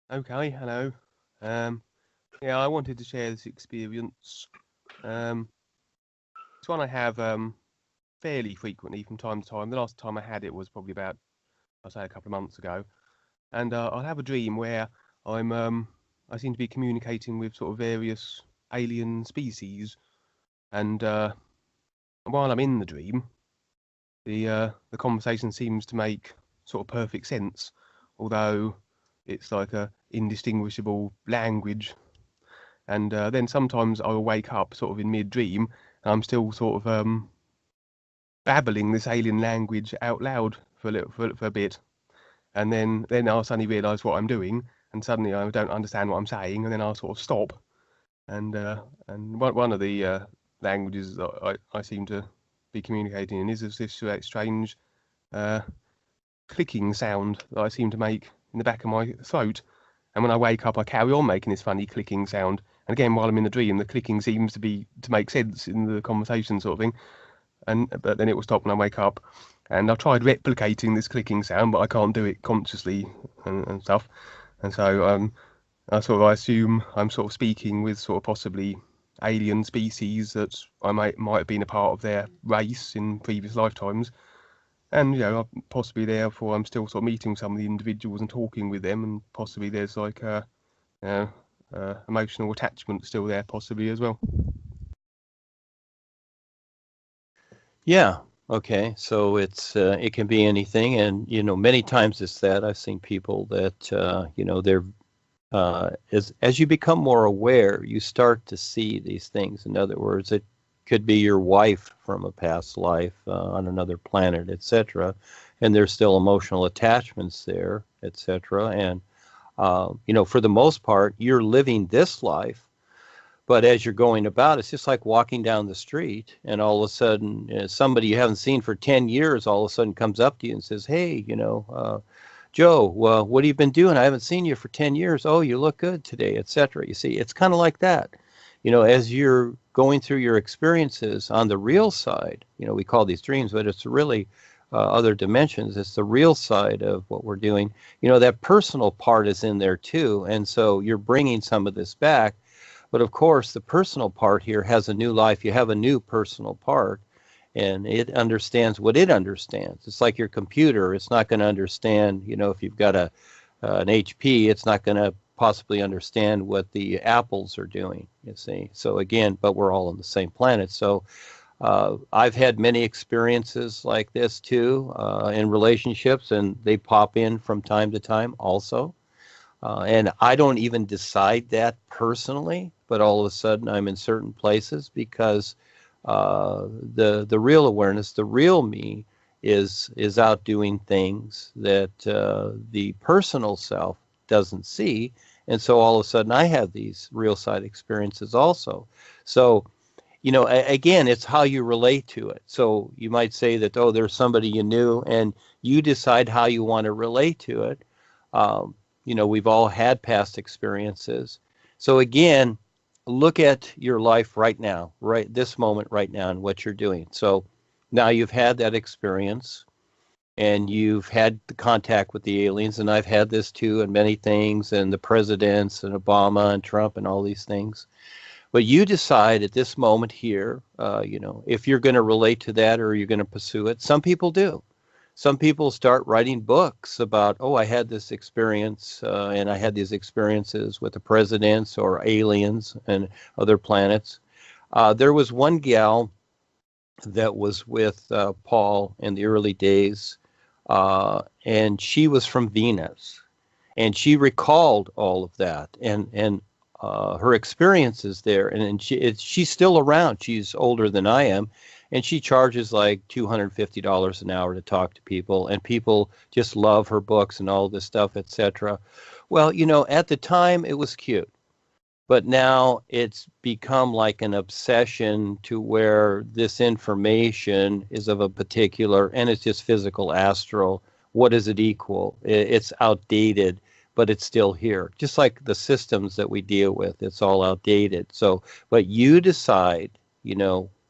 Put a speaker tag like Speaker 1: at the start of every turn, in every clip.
Speaker 1: Okay, hello. Um, yeah, I wanted to share this experience. Um, it's one I have fairly frequently from time to time. The last time I had it was probably about, I'll say, a couple of months ago. And I'll have a dream where I seem to be communicating with sort of various alien species. And while I'm in the dream, the conversation seems to make sort of perfect sense, although it's like a indistinguishable language. And then sometimes I'll wake up sort of in mid-dream, and I'm still sort of babbling this alien language out loud for a little, for a bit, and then I'll suddenly realise what I'm doing, and suddenly I don't understand what I'm saying, and then I'll sort of stop, and one of the languages that I seem to be communicating in is this strange uh, clicking sound that I seem to make in the back of my throat. And when I wake up, I carry on making this funny clicking sound. And again, while I'm in the dream, the clicking seems to make sense in the conversation sort of thing. But then it will stop when I wake up. And I've tried replicating this clicking sound, but I can't do it consciously and stuff. And so I assume I'm sort of speaking with sort of possibly alien species that I might have been a part of their race in previous lifetimes. And possibly therefore I'm still sort of meeting some of the individuals and talking with them, and possibly there's like a emotional attachment still there, possibly as well.
Speaker 2: Yeah. Okay. So it can be anything, and many times it's that I've seen people that they're as you become more aware, you start to see these things. In other words, it could be your wife from a past life on another planet, etc., and there's still emotional attachments there, etc. And for the most part, you're living this life. But as you're going about, it's just like walking down the street, and all of a sudden, somebody you haven't seen for 10 years all of a sudden comes up to you and says, "Hey, Joe, well, what have you been doing? I haven't seen you for 10 years. Oh, you look good today," etc. You see, it's kind of like that. As you're going through your experiences on the real side, we call these dreams, but it's really other dimensions. It's the real side of what we're doing. That personal part is in there too. And so you're bringing some of this back. But of course, the personal part here has a new life. You have a new personal part, and it understands what it understands. It's like your computer. It's not going to understand, if you've got an HP, it's not going to possibly understand what the apples are doing, you see. So again, but we're all on the same planet. So I've had many experiences like this too in relationships, and they pop in from time to time also. And I don't even decide that personally, but all of a sudden I'm in certain places because the real awareness, the real me, is out doing things that the personal self doesn't see, and so all of a sudden I have these real side experiences also. So again, it's how you relate to it. So you might say that, oh, there's somebody you knew, and you decide how you want to relate to it. Um, we've all had past experiences. So again, look at your life right now, right this moment right now, and what you're doing. So now you've had that experience, and you've had the contact with the aliens, and I've had this too, and many things, and the presidents, and Obama, and Trump, and all these things. But you decide at this moment here, if you're going to relate to that or you're going to pursue it. Some people do. Some people start writing books about, oh, I had this experience, and I had these experiences with the presidents or aliens and other planets. There was one gal that was with Paul in the early days, and she was from Venus, and she recalled all of that, and her experiences there, and she's still around. She's older than I am, and she charges like $250 an hour to talk to people, and people just love her books and all this stuff, etc. Well, at the time it was cute, but now it's become like an obsession to where this information is of a particular, and it's just physical astral. What does it equal? It's outdated, but it's still here. Just like the systems that we deal with, it's all outdated. So, but you decide,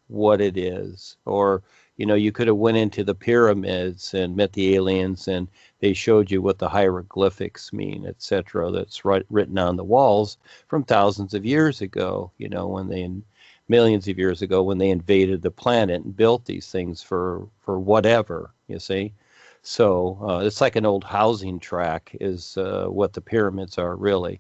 Speaker 2: what it is, or You could have went into the pyramids and met the aliens, and they showed you what the hieroglyphics mean, etc. That's written on the walls from thousands of years ago, millions of years ago, when they invaded the planet and built these things for whatever, you see. So it's like an old housing track is what the pyramids are, really.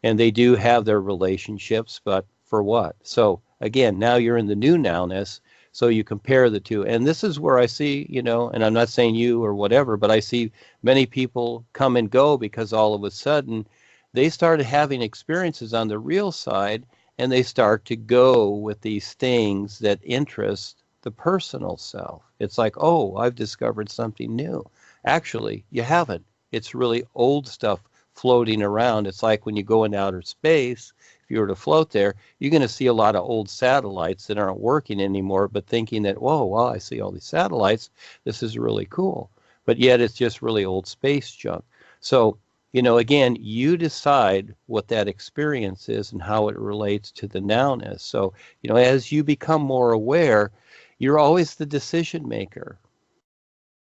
Speaker 2: And they do have their relationships, but for what? So again, now you're in the new nowness, so you compare the two. And this is where I see, and I'm not saying you or whatever, but I see many people come and go because all of a sudden they started having experiences on the real side, and they start to go with these things that interest the personal self. It's like, oh, I've discovered something new. Actually, you haven't. It's really old stuff floating around. It's like when you go in outer space, if you were to float there, you're going to see a lot of old satellites that aren't working anymore, but thinking that, whoa, well, I see all these satellites. This is really cool. But yet it's just really old space junk. So, again, you decide what that experience is and how it relates to the nowness. So, as you become more aware, you're always the decision maker.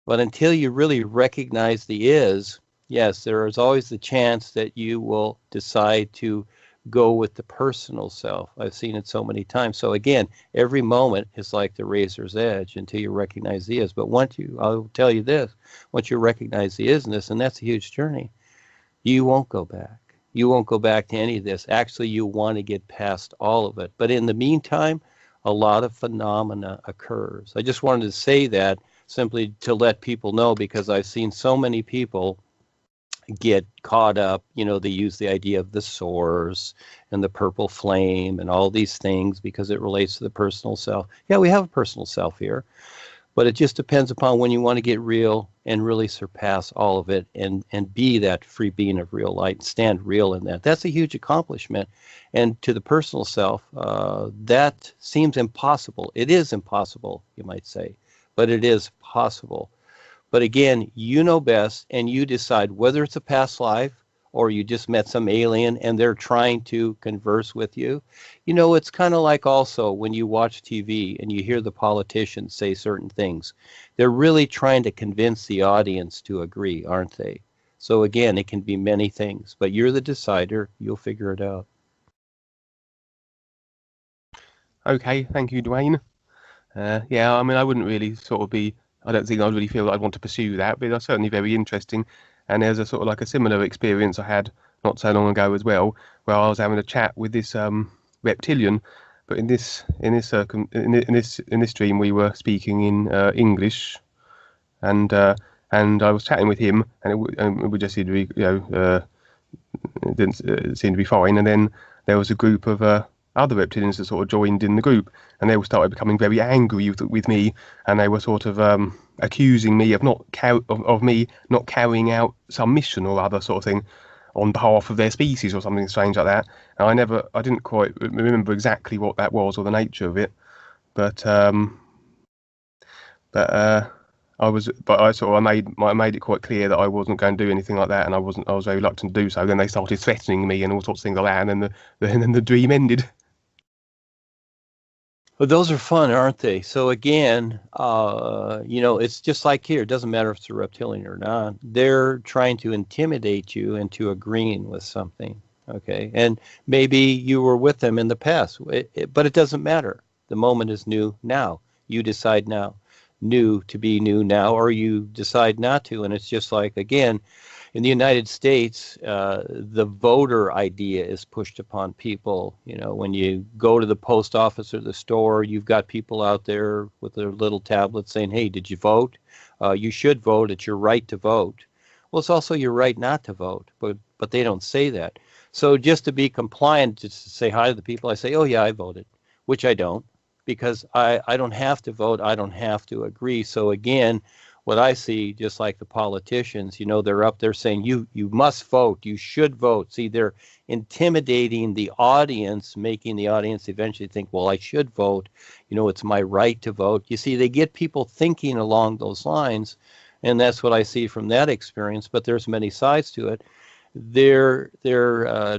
Speaker 2: But until you really recognize the is, yes, there is always the chance that you will decide to go with the personal self. I've seen it so many times. So again, every moment is like the razor's edge until you recognize the is. But I'll tell you this, once you recognize the isness, and that's a huge journey, you won't go back. You won't go back to any of this. Actually, you want to get past all of it. But in the meantime, a lot of phenomena occurs. I just wanted to say that simply to let people know, because I've seen so many people get caught up, they use the idea of the source and the purple flame and all these things because it relates to the personal self. Yeah, we have a personal self here, but it just depends upon when you want to get real and really surpass all of it and be that free being of real light and stand real in that. That's a huge accomplishment. And to the personal self, that seems impossible. It is impossible, you might say, but it is possible. But again, you know best, and you decide whether it's a past life or you just met some alien and they're trying to converse with you. It's kind of like also when you watch TV and you hear the politicians say certain things. They're really trying to convince the audience to agree, aren't they? So again, it can be many things, but you're the decider. You'll figure it out.
Speaker 1: Okay, thank you, Duane. Yeah, I mean, I wouldn't really sort of be. I don't think I'd really feel that I'd want to pursue that, but it's certainly very interesting. And there's a sort of like a similar experience I had not so long ago as well, where I was having a chat with this reptilian, but in this stream we were speaking in English, and I was chatting with him, and we just seemed to be, it didn't seem to be fine. And then there was a group of other reptilians that sort of joined in the group, and they all started becoming very angry with me, and they were sort of accusing me of me not carrying out some mission or other sort of thing on behalf of their species or something strange like that. And I didn't quite remember exactly what that was or the nature of it, but I made it quite clear that I wasn't going to do anything like that, and I was very reluctant to do so. Then they started threatening me and all sorts of things like that, and then the dream ended.
Speaker 2: Well, those are fun, aren't they? So again, it's just like here. It doesn't matter if it's a reptilian or not. They're trying to intimidate you into agreeing with something, okay? And maybe you were with them in the past, but it doesn't matter. The moment is new now. You decide now, new to be new now, or you decide not to. And it's just like, again, in the United States, the voter idea is pushed upon people. When you go to the post office or the store, you've got people out there with their little tablets saying, hey, did you vote? You should vote. It's your right to vote. Well, it's also your right not to vote, but they don't say that. So just to be compliant, just to say hi to the people, I say, oh, yeah, I voted, which I don't, because I don't have to vote. I don't have to agree. So again, what I see, just like the politicians, they're up there saying, you must vote, you should vote. See, they're intimidating the audience, making the audience eventually think, well, I should vote. It's my right to vote. You see, they get people thinking along those lines, and that's what I see from that experience, but there's many sides to it. They're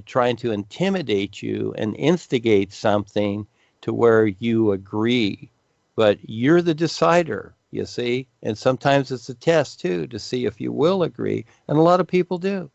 Speaker 2: trying to intimidate you and instigate something to where you agree, but you're the decider. you see. And sometimes it's a test, too, to see if you will agree. And a lot of people do.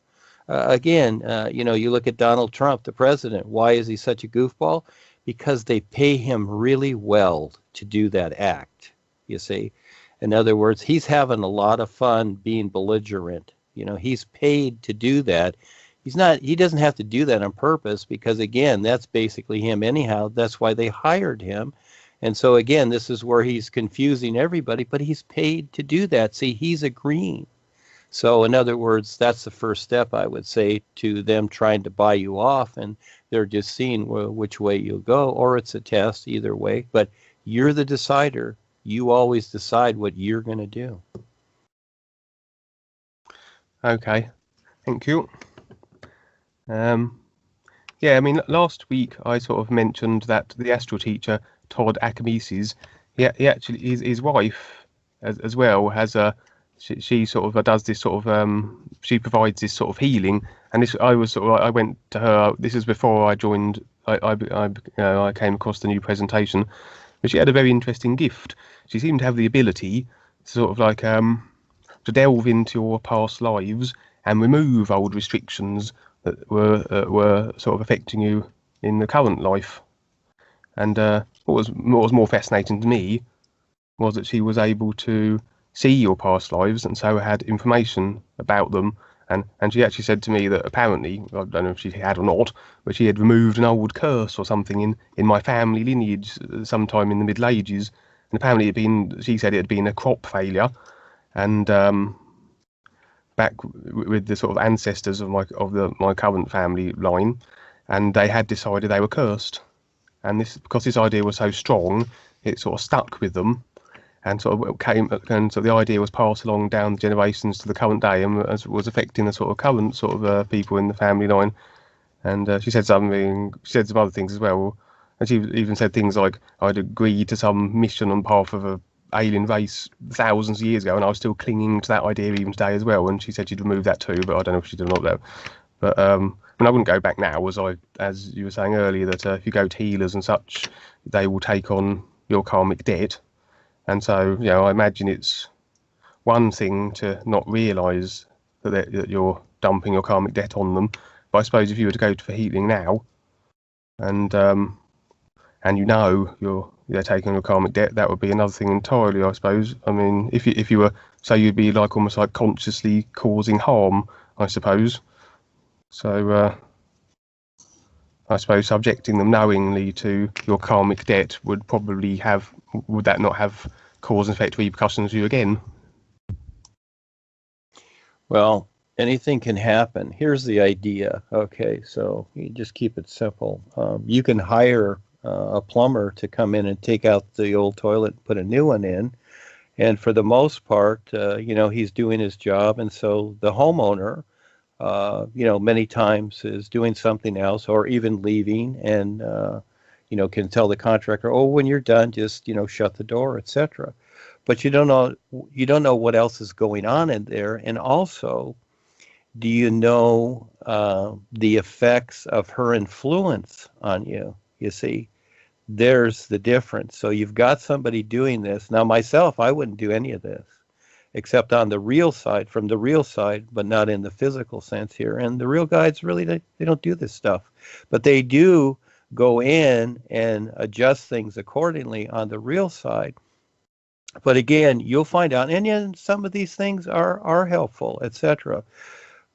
Speaker 2: Again, you look at Donald Trump, the president. Why is he such a goofball? Because they pay him really well to do that act, you see. In other words, he's having a lot of fun being belligerent. He's paid to do that. He doesn't have to do that on purpose because, again, that's basically him anyhow. That's why they hired him. And so, again, this is where he's confusing everybody, but he's paid to do that. See, he's agreeing. So, in other words, that's the first step, I would say, to them trying to buy you off, and they're just seeing which way you'll go, or it's a test, either way. But you're the decider. You always decide what you're going to do.
Speaker 1: Okay, thank you. Yeah, I mean, last week I sort of mentioned that the astral teacher, Todd Akamesis, he actually, his wife as well has a, she sort of does this sort of, she provides this sort of healing. And this, I went to her, this is before I joined, I came across the new presentation, but she had a very interesting gift. She seemed to have the ability to sort of like, to delve into your past lives and remove old restrictions that were sort of affecting you in the current life. And what was more fascinating to me was that she was able to see your past lives and so had information about them. And she actually said to me that apparently, I don't know if she had or not, but she had removed an old curse or something in my family lineage sometime in the Middle Ages. And apparently she said it had been a crop failure. And back with the sort of ancestors of my current family line, and they had decided they were cursed. And because this idea was so strong, it sort of stuck with them, and sort of the idea was passed along down the generations to the current day, and was affecting the sort of current sort of people in the family line. And she said some other things as well, and she even said things like, I'd agreed to some mission on behalf of a alien race thousands of years ago, and I was still clinging to that idea even today as well. And she said she'd remove that too, but I don't know if she did or not though. But I wouldn't go back now, as you were saying earlier, that if you go to healers and such, they will take on your karmic debt. And so, I imagine it's one thing to not realise that you're dumping your karmic debt on them. But I suppose if you were to go for healing now, and they're taking on your karmic debt, that would be another thing entirely, I suppose. I mean, if you were, so you'd be like almost like consciously causing harm, I suppose. So I suppose subjecting them knowingly to your karmic debt would that not have cause and effect repercussions for you again?
Speaker 2: Well, anything can happen. Here's the idea. Okay, so you just keep it simple. You can hire a plumber to come in and take out the old toilet and put a new one in. And for the most part, he's doing his job. And so the homeowner, many times is doing something else or even leaving and, can tell the contractor, oh, when you're done, just, shut the door, etc. But you don't know what else is going on in there. And also, do you know the effects of her influence on you? You see, there's the difference. So you've got somebody doing this. Now, myself, I wouldn't do any of this except on the real side, from the real side, but not in the physical sense here. And the real guides really, they don't do this stuff. But they do go in and adjust things accordingly on the real side. But again, you'll find out, and then some of these things are helpful, etc.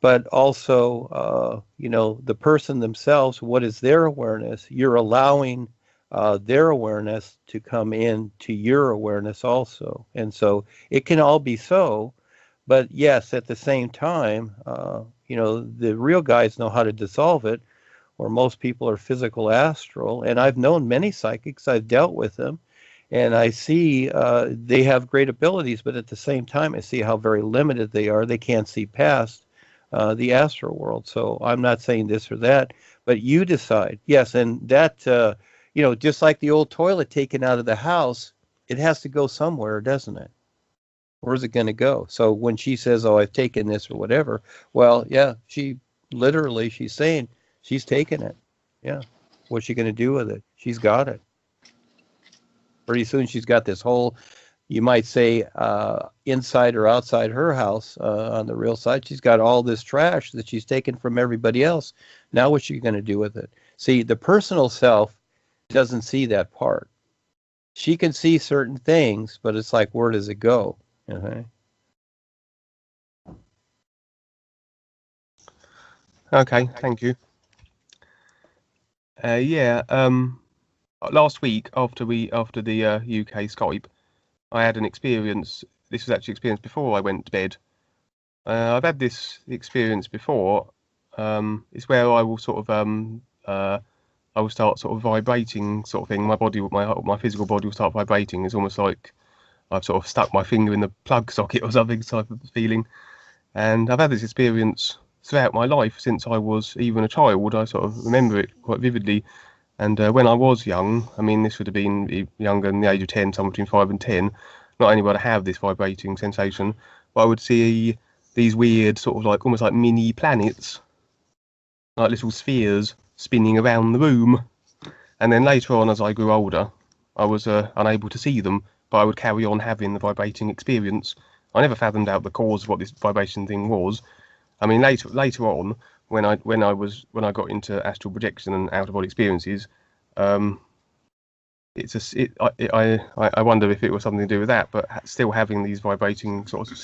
Speaker 2: But also, the person themselves, what is their awareness? You're allowing their awareness to come in to your awareness also. And so it can all be so. But yes, at the same time, the real guys know how to dissolve it, or most people are physical astral. And I've known many psychics, I've dealt with them. And I see they have great abilities, but at the same time, I see how very limited they are. They can't see past the astral world. So I'm not saying this or that, but you decide. Yes, and that, just like the old toilet taken out of the house, it has to go somewhere, doesn't it? Where's it going to go? So when she says, oh, I've taken this or whatever, well, yeah, she's saying she's taken it. Yeah. What's she going to do with it? She's got it. Pretty soon she's got this whole, you might say inside or outside her house, on the real side, she's got all this trash that she's taken from everybody else. Now what's she going to do with it? See, the personal self doesn't see that part. She can see certain things, but it's like, where does it go? Okay.
Speaker 1: Okay, thank you. Yeah. Last week after the UK Skype, I had an experience. This was actually experience before I went to bed. I've had this experience before. It's where I will sort of I will start sort of vibrating, sort of thing. My body, my physical body will start vibrating. It's almost like I've sort of stuck my finger in the plug socket or something type of feeling. And I've had this experience throughout my life since I was even a child. I sort of remember it quite vividly. And when I was young, I mean, this would have been younger than the age of 10, somewhere between 5 and 10. Not only would I have this vibrating sensation, but I would see these weird sort of like almost like mini planets, like little spheres spinning around the room. And then later on, as I grew older, I was unable to see them, but I would carry on having the vibrating experience. I never fathomed out the cause of what this vibration thing was. I mean, later on, when I got into astral projection and out of body experiences, I wonder if it was something to do with that. But still having these vibrating sort of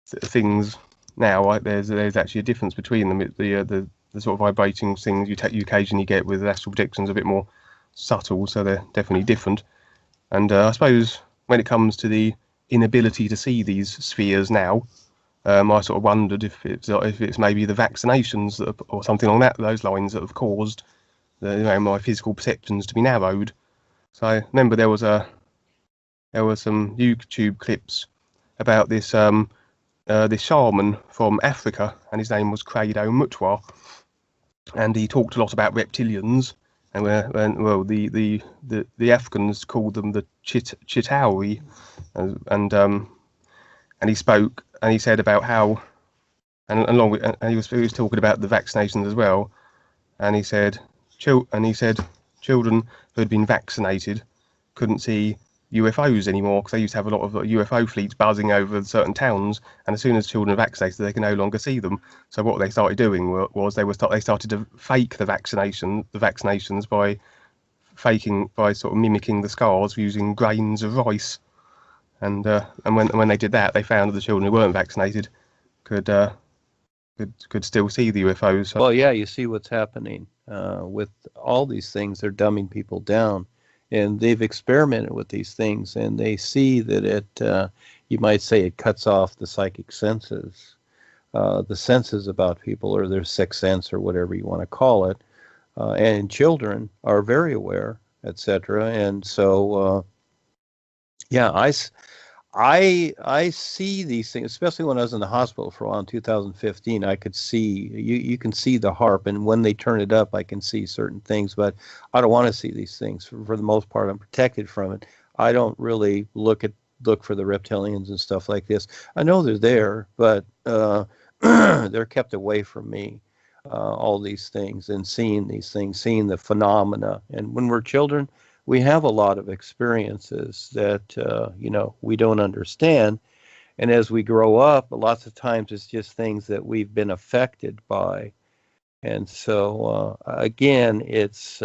Speaker 1: things now, there's actually a difference between them. The sort of vibrating things you occasionally get with astral projections are a bit more subtle, so they're definitely different. And I suppose when it comes to the inability to see these spheres now, I sort of wondered if it's maybe the vaccinations or something along those lines that have caused my physical perceptions to be narrowed. So I remember there was some YouTube clips about this this shaman from Africa, and his name was Credo Mutwa, and he talked a lot about reptilians, and the Africans called them the Chitauri, and he spoke and he said about how, and he was talking about the vaccinations as well, and he said children who had been vaccinated couldn't see UFOs anymore because they used to have a lot of UFO fleets buzzing over certain towns, and as soon as children are vaccinated, they can no longer see them. So what they started doing was they started to fake the vaccinations by sort of mimicking the scars using grains of rice, and when they did that, they found that the children who weren't vaccinated could still see the UFOs.
Speaker 2: Well, yeah, you see what's happening with all these things. They're dumbing people down. And they've experimented with these things, and they see that it, you might say, it cuts off the psychic senses, the senses about people, or their sixth sense, or whatever you want to call it. And children are very aware, etc. And so, yeah, I see these things, especially when I was in the hospital for a while in 2015. I could see, you can see the harp, and when they turn it up, I can see certain things, but I don't want to see these things. For the most part, I'm protected from it. I don't really look for the reptilians and stuff like this. I know they're there, but they're kept away from me, all these things, and seeing these things, seeing the phenomena. And when we're children, we have a lot of experiences that, we don't understand. And as we grow up, lots of times it's just things that we've been affected by. And so, again, it's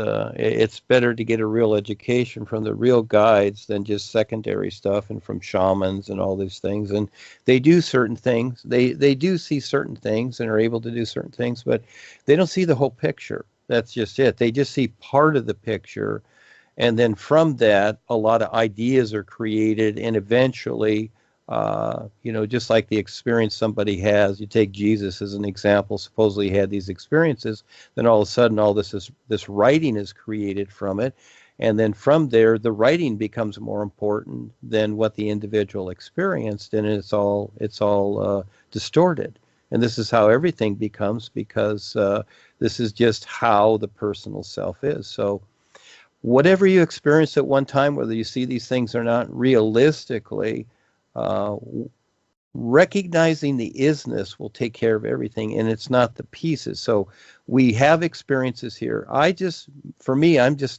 Speaker 2: better to get a real education from the real guides than just secondary stuff and from shamans and all these things. And they do certain things. They do see certain things and are able to do certain things, but they don't see the whole picture. That's just it. They just see part of the picture. And then from that, a lot of ideas are created, and eventually, just like the experience somebody has, you take Jesus as an example, supposedly he had these experiences, then all of a sudden this writing is created from it. And then from there, the writing becomes more important than what the individual experienced, and it's all distorted. And this is how everything becomes, because this is just how the personal self is. So whatever you experience at one time, whether you see these things or not, realistically, recognizing the isness will take care of everything, and it's not the pieces. So we have experiences here. I'm just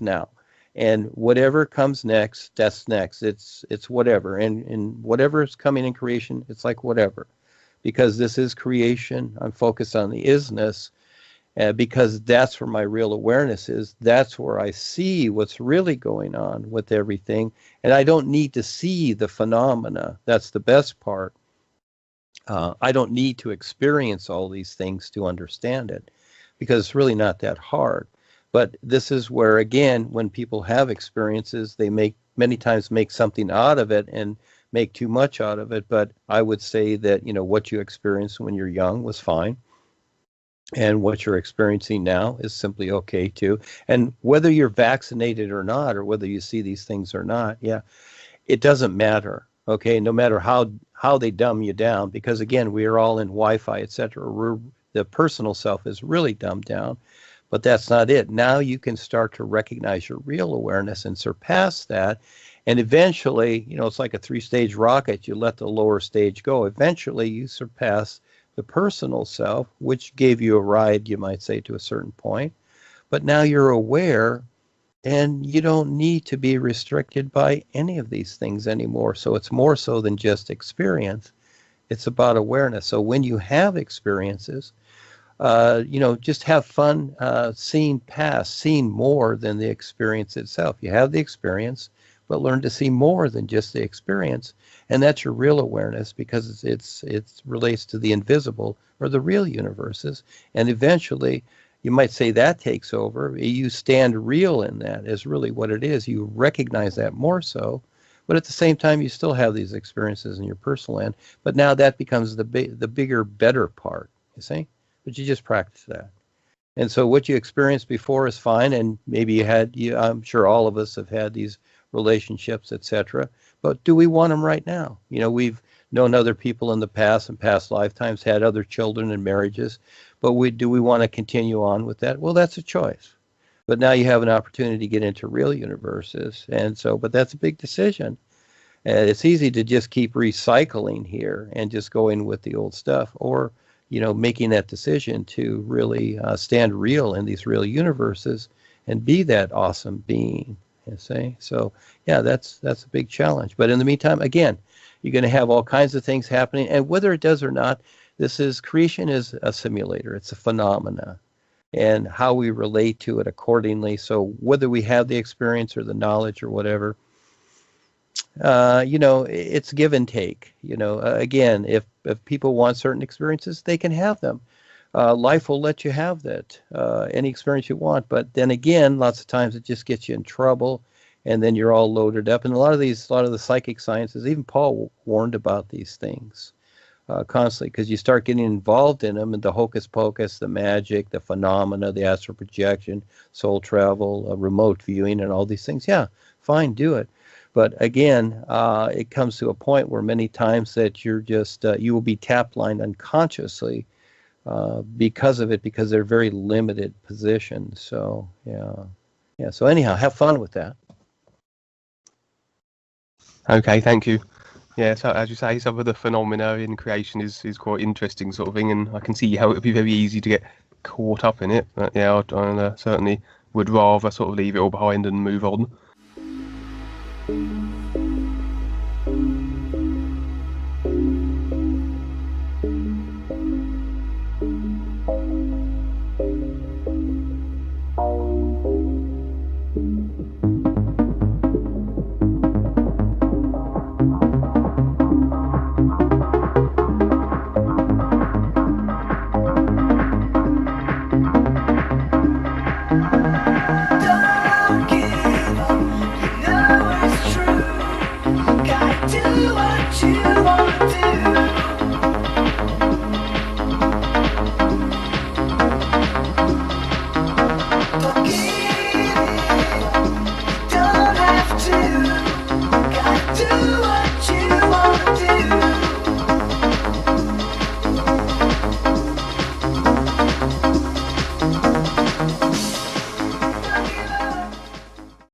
Speaker 2: now. And whatever comes next, that's next. It's whatever. And whatever is coming in creation, it's like whatever. Because this is creation, I'm focused on the isness, because that's where my real awareness is. That's where I see what's really going on with everything. And I don't need to see the phenomena. That's the best part. I don't need to experience all these things to understand it, because it's really not that hard. But this is where, again, when people have experiences, they many times make something out of it and make too much out of it. But I would say that, what you experienced when you're young was fine. And what you're experiencing now is simply okay too. And whether you're vaccinated or not, or whether you see these things or not, it doesn't matter. Okay, no matter how they dumb you down, because again, we are all in Wi-Fi, etc. The personal self is really dumbed down, but that's not it. Now you can start to recognize your real awareness and surpass that. And eventually, it's like a 3-stage rocket. You let the lower stage go. Eventually, you surpass the personal self, which gave you a ride, you might say, to a certain point. But now you're aware, and you don't need to be restricted by any of these things anymore. So it's more so than just experience. It's about awareness. So when you have experiences, just have fun seeing past, seeing more than the experience itself. You have the experience, but learn to see more than just the experience. And that's your real awareness, because it relates to the invisible or the real universes. And eventually, you might say that takes over. You stand real in that is really what it is. You recognize that more so. But at the same time, you still have these experiences in your personal end. But now that becomes the bigger, better part, you see? But you just practice that. And so what you experienced before is fine. And maybe I'm sure all of us have had these relationships, etc. But do we want them right now? We've known other people in the past and past lifetimes, had other children and marriages, but do we want to continue on with that? Well, that's a choice. But now you have an opportunity to get into real universes. And so, but that's a big decision. And it's easy to just keep recycling here and just going with the old stuff, or, making that decision to really stand real in these real universes and be that awesome being. You see? So that's a big challenge. But in the meantime, again, you're going to have all kinds of things happening, and whether it does or not, creation is a simulator. It's a phenomena, and how we relate to it accordingly. So whether we have the experience or the knowledge or whatever, it's give and take. Again, if people want certain experiences, they can have them. Life will let you have that, any experience you want. But then again, lots of times it just gets you in trouble, and then you're all loaded up. And a lot of the psychic sciences, even Paul warned about these things constantly, because you start getting involved in them, and the hocus pocus, the magic, the phenomena, the astral projection, soul travel, remote viewing, and all these things. Yeah, fine, do it. But again, it comes to a point where many times that you're just, you will be tap-lined unconsciously because of it, because they're very limited positions. So, yeah. So anyhow, have fun with that.
Speaker 1: Okay, thank you. Yeah, so as you say, some of the phenomena in creation is quite interesting sort of thing, and I can see how it would be very easy to get caught up in it. But yeah, I certainly would rather sort of leave it all behind and move on.
Speaker 3: Do what you